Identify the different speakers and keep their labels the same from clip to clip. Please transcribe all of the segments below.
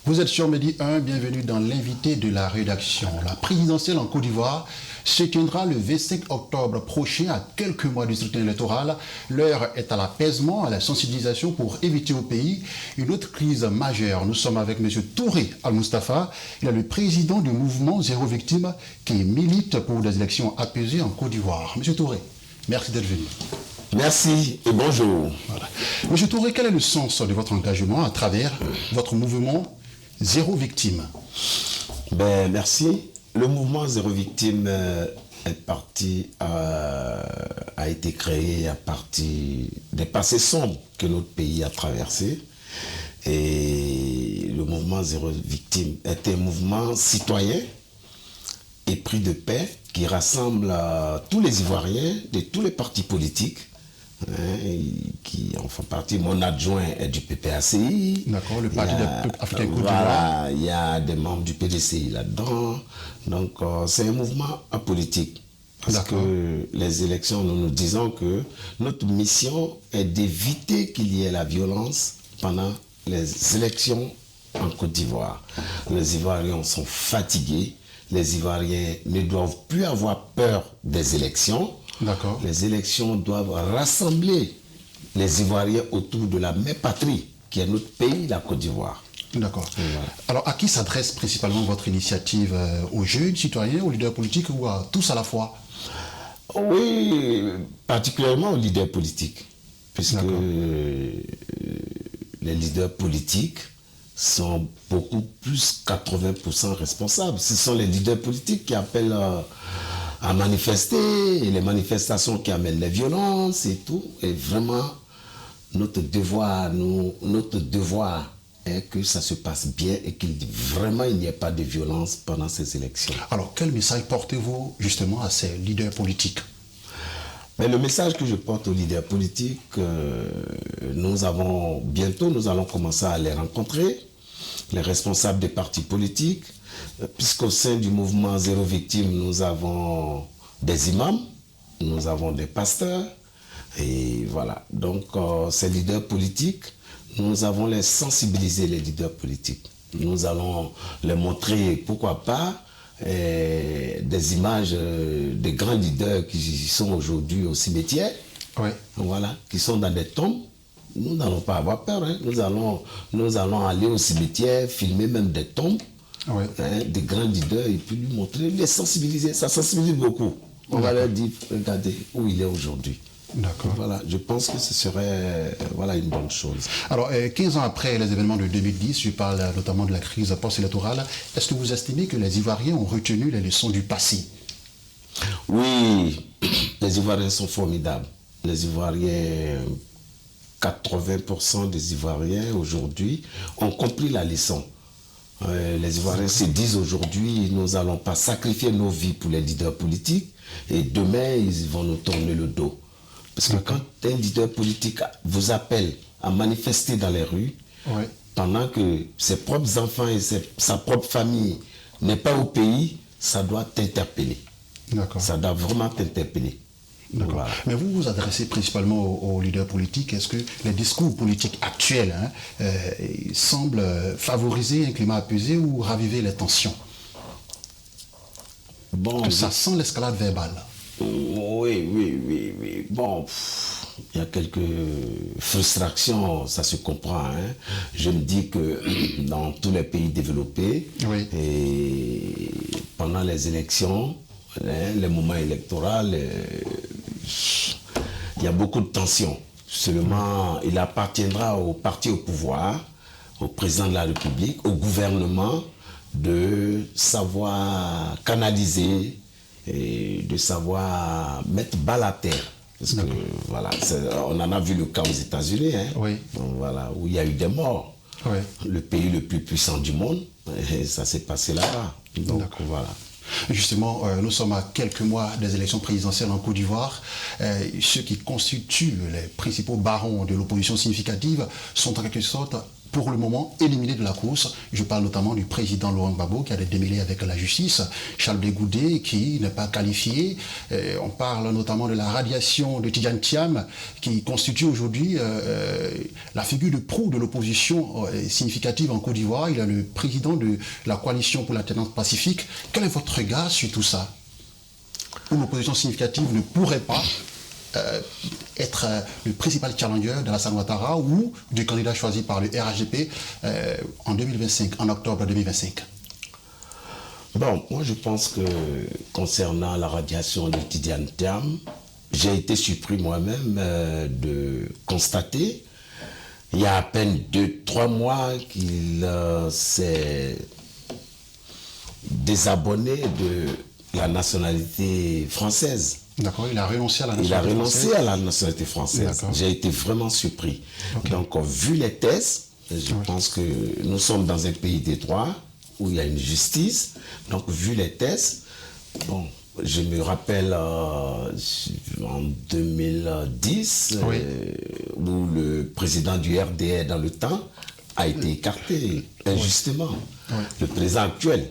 Speaker 1: Vous êtes sur Midi 1, bienvenue dans l'invité de la rédaction. La présidentielle en Côte d'Ivoire se tiendra le 25 octobre prochain, à quelques mois du scrutin électoral. L'heure est à l'apaisement, à la sensibilisation pour éviter au pays une autre crise majeure. Nous sommes avec M. Touré Al-Mustafa. Il est le président du mouvement Zéro Victime qui milite pour des élections apaisées en Côte d'Ivoire. M. Touré, merci d'être venu.
Speaker 2: Merci et bonjour.
Speaker 1: Voilà. M. Touré, quel est le sens de votre engagement à travers votre mouvement Zéro Victime?
Speaker 2: Merci. Le mouvement Zéro Victime a été créé à partir des passés sombres que notre pays a traversés. Et le mouvement Zéro Victime est un mouvement citoyen épris de paix qui rassemble tous les Ivoiriens de tous les partis politiques. Qui en font partie. Mon adjoint est du PPACI.
Speaker 1: D'accord, le Parti des peuples africains Côte d'Ivoire.
Speaker 2: Voilà, il y a des membres du PDCI là-dedans. Donc, c'est un mouvement apolitique. Parce que les élections, nous disons que notre mission est d'éviter qu'il y ait la violence pendant les élections en Côte d'Ivoire. Les Ivoiriens sont fatigués. Les Ivoiriens ne doivent plus avoir peur des élections. Les élections doivent rassembler les Ivoiriens autour de la même patrie, qui est notre pays, la Côte d'Ivoire.
Speaker 1: D'accord. Voilà. Alors, à qui s'adresse principalement votre initiative? Aux jeunes citoyens, aux leaders politiques ou à tous à la fois?
Speaker 2: Oui, particulièrement aux leaders politiques. Puisque les leaders politiques sont beaucoup plus 80% responsables. Ce sont les leaders politiques qui appellent à manifester, et les manifestations qui amènent les violences et tout. Et vraiment, notre devoir est que ça se passe bien et qu'il n'y ait pas de violence pendant ces élections.
Speaker 1: Alors, quel message portez-vous justement à ces leaders politiques?
Speaker 2: Mais le message que je porte aux leaders politiques, bientôt nous allons commencer à les rencontrer, les responsables des partis politiques, puisqu'au sein du mouvement Zéro Victime, nous avons des imams, nous avons des pasteurs, et voilà. Donc, ces leaders politiques, nous avons les sensibiliser, les leaders politiques. Nous allons les montrer, pourquoi pas, des images des grands leaders qui sont aujourd'hui au cimetière, voilà, qui sont dans des tombes. Nous n'allons pas avoir peur, hein. Nous allons aller au cimetière, filmer même des tombes, des grands leaders, et puis lui montrer, les sensibiliser. Ça sensibilise beaucoup. On va leur dire, regardez où il est aujourd'hui.
Speaker 1: D'accord.
Speaker 2: Voilà, je pense que ce serait une bonne chose.
Speaker 1: Alors, 15 ans après les événements de 2010, je parle notamment de la crise post-électorale, est-ce que vous estimez que les Ivoiriens ont retenu les leçons du passé?
Speaker 2: Oui, les Ivoiriens sont formidables. Les Ivoiriens, 80% des Ivoiriens aujourd'hui ont compris la leçon. Les Ivoiriens se disent aujourd'hui, nous n'allons pas sacrifier nos vies pour les leaders politiques et demain, ils vont nous tourner le dos. Parce que quand un leader politique vous appelle à manifester dans les rues, pendant que ses propres enfants et sa propre famille n'est pas au pays, ça doit t'interpeller. Ça doit vraiment t'interpeller.
Speaker 1: Voilà. Mais vous vous adressez principalement aux leaders politiques. Est-ce que les discours politiques actuels semblent favoriser un climat apaisé ou raviver les tensions? Bon, ça sent l'escalade verbale.
Speaker 2: Oui. Bon, il y a quelques frustrations, ça se comprend. Je me dis que dans tous les pays développés, et pendant les élections, les moments électoraux, il y a beaucoup de tensions. Seulement, il appartiendra au parti au pouvoir, au président de la République, au gouvernement, de savoir canaliser et de savoir mettre balle à terre. Parce que, voilà, on en a vu le cas aux États-Unis, voilà, où il y a eu des morts. Le pays le plus puissant du monde, et ça s'est passé là-bas. Donc, voilà.
Speaker 1: Justement, nous sommes à quelques mois des élections présidentielles en Côte d'Ivoire. Ceux qui constituent les principaux barons de l'opposition significative sont en quelque sorte pour le moment éliminés de la course. Je parle notamment du président Laurent Gbagbo qui a des démêlés avec la justice, Charles Blé Goudé qui n'est pas qualifié. On parle notamment de la radiation de Tidjane Thiam qui constitue aujourd'hui la figure de proue de l'opposition significative en Côte d'Ivoire. Il est le président de la coalition pour l'alternance pacifique. Quel est votre regard sur tout ça? Où l'opposition significative ne pourrait pas être le principal challenger d'Alassane Ouattara ou du candidat choisi par le RHDP en 2025, en octobre 2025.
Speaker 2: Bon, moi je pense que concernant la radiation de Tidjane Thiam, j'ai été surpris moi-même de constater, il y a à peine 2-3 mois qu'il s'est désabonné de la nationalité française.
Speaker 1: D'accord, il a renoncé à la nationalité
Speaker 2: française. Il a
Speaker 1: française.
Speaker 2: renoncé à la nationalité française. J'ai été vraiment surpris. Okay. Donc, vu les tests, je pense que nous sommes dans un pays des droits où il y a une justice. Donc, vu les tests, bon, je me rappelle en 2010, où le président du RDR dans le temps a été écarté injustement. Le président actuel.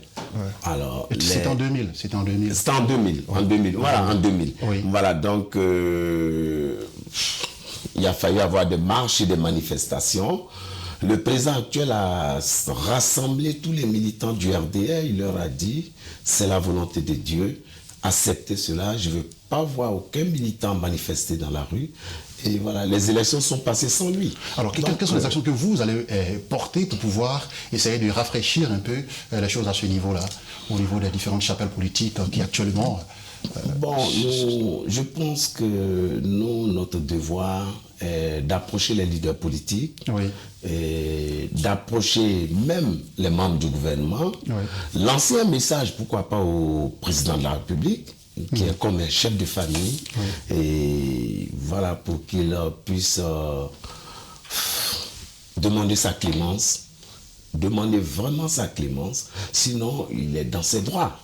Speaker 2: Alors,
Speaker 1: c'était en 2000. C'était en 2000.
Speaker 2: C'était en 2000. En 2000. Voilà, en 2000. Voilà, donc il a fallu avoir des marches et des manifestations. Le président actuel a rassemblé tous les militants du RDR. Il leur a dit, c'est la volonté de Dieu. Acceptez cela. Je ne veux pas voir aucun militant manifester dans la rue. Et voilà, les élections sont passées sans lui.
Speaker 1: Alors, quelles sont les actions que vous allez porter pour pouvoir essayer de rafraîchir un peu les choses à ce niveau-là, au niveau des différentes chapelles politiques qui actuellement...
Speaker 2: Bon, je pense que notre devoir est d'approcher les leaders politiques, et d'approcher même les membres du gouvernement, lancer un message, pourquoi pas au président de la République, qui est comme un chef de famille, et voilà, pour qu'il puisse demander sa clémence, demander vraiment sa clémence, sinon il est dans ses droits.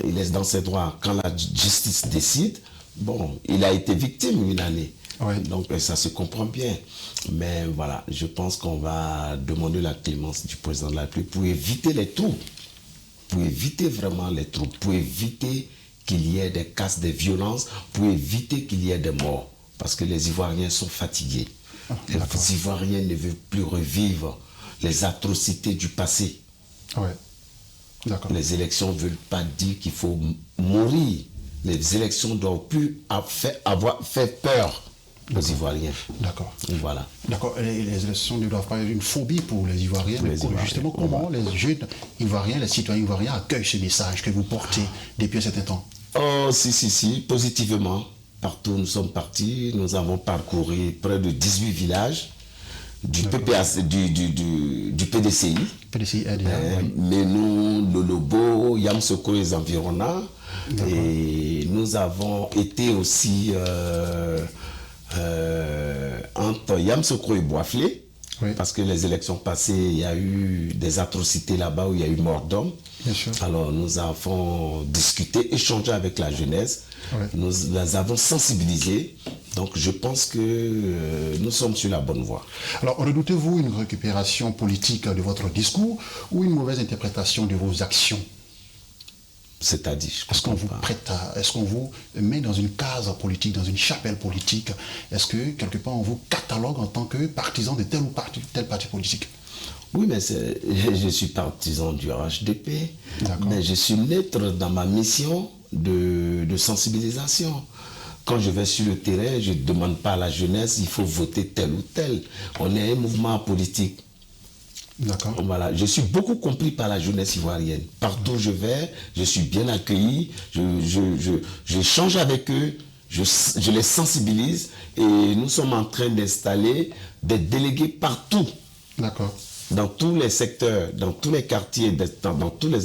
Speaker 2: Il est dans ses droits. Quand la justice décide, bon, il a été victime une année. Donc ça se comprend bien. Mais voilà, je pense qu'on va demander la clémence du président de la République pour éviter les troubles, pour éviter vraiment les troubles, pour éviter qu'il y ait des casses, des violences, pour éviter qu'il y ait des morts. Parce que les Ivoiriens sont fatigués. Les Ivoiriens ne veulent plus revivre les atrocités du passé. Les élections ne veulent pas dire qu'il faut mourir. Les élections ne doivent plus avoir fait peur aux Ivoiriens.
Speaker 1: D'accord.
Speaker 2: Voilà.
Speaker 1: D'accord. Les élections ne doivent pas être une phobie pour les Ivoiriens. Mais justement, comment les jeunes Ivoiriens, les citoyens Ivoiriens accueillent ce message que vous portez depuis un certain temps?
Speaker 2: Oh, si, positivement. Partout où nous sommes partis, nous avons parcouru près de 18 villages du PDCI.
Speaker 1: PDCI,
Speaker 2: Menou, Lolobo, Yamsoko et les environnants. Et nous avons été aussi entre Yamsoko et Boisflé, parce que les élections passées, il y a eu des atrocités là-bas où il y a eu mort d'hommes. Alors nous avons discuté, échangé avec la jeunesse, nous les avons sensibilisés. Donc je pense que nous sommes sur la bonne voie.
Speaker 1: Alors redoutez-vous une récupération politique de votre discours ou une mauvaise interprétation de vos actions?
Speaker 2: C'est-à-dire,
Speaker 1: est-ce qu'on vous est-ce qu'on vous met dans une case politique, dans une chapelle politique? Est-ce que quelque part on vous catalogue en tant que partisan de tel ou tel parti politique?
Speaker 2: Oui, mais je suis partisan du RHDP, mais je suis neutre dans ma mission de sensibilisation. Quand je vais sur le terrain, je ne demande pas à la jeunesse, il faut voter tel ou tel. On est un mouvement politique.
Speaker 1: D'accord.
Speaker 2: Voilà. Je suis beaucoup compris par la jeunesse ivoirienne. Partout où je vais, je suis bien accueilli, j'échange avec eux, je les sensibilise et nous sommes en train d'installer des délégués partout.
Speaker 1: D'accord.
Speaker 2: Dans tous les secteurs, dans tous les quartiers, dans toutes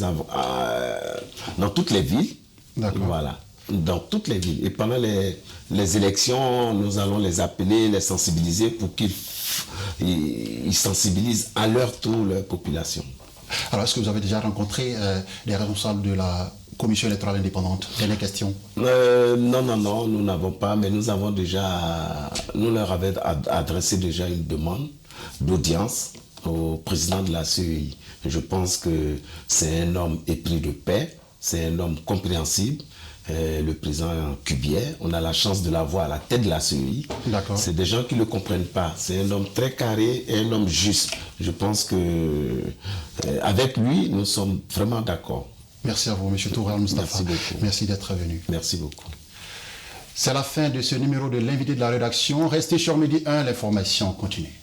Speaker 2: les villes.
Speaker 1: D'accord.
Speaker 2: Voilà. Dans toutes les villes. Et pendant les élections, nous allons les appeler, les sensibiliser pour qu'ils sensibilisent à leur tour leur population.
Speaker 1: Alors, est-ce que vous avez déjà rencontré les responsables de la Commission électorale indépendante? Dernière question.
Speaker 2: Non, nous n'avons pas, mais nous leur avons adressé déjà une demande d'audience. au président de la CEI. Je pense que c'est un homme épris de paix, c'est un homme compréhensible. Le président Cubier, on a la chance de l'avoir à la tête de la CEI. C'est des gens qui ne le comprennent pas. C'est un homme très carré et un homme juste. Je pense que avec lui, nous sommes vraiment d'accord.
Speaker 1: Merci à vous, M. Touré Moustapha.
Speaker 2: Merci beaucoup.
Speaker 1: Merci d'être venu.
Speaker 2: Merci beaucoup.
Speaker 1: C'est la fin de ce numéro de l'invité de la rédaction. Restez sur Midi 1, l'information continue.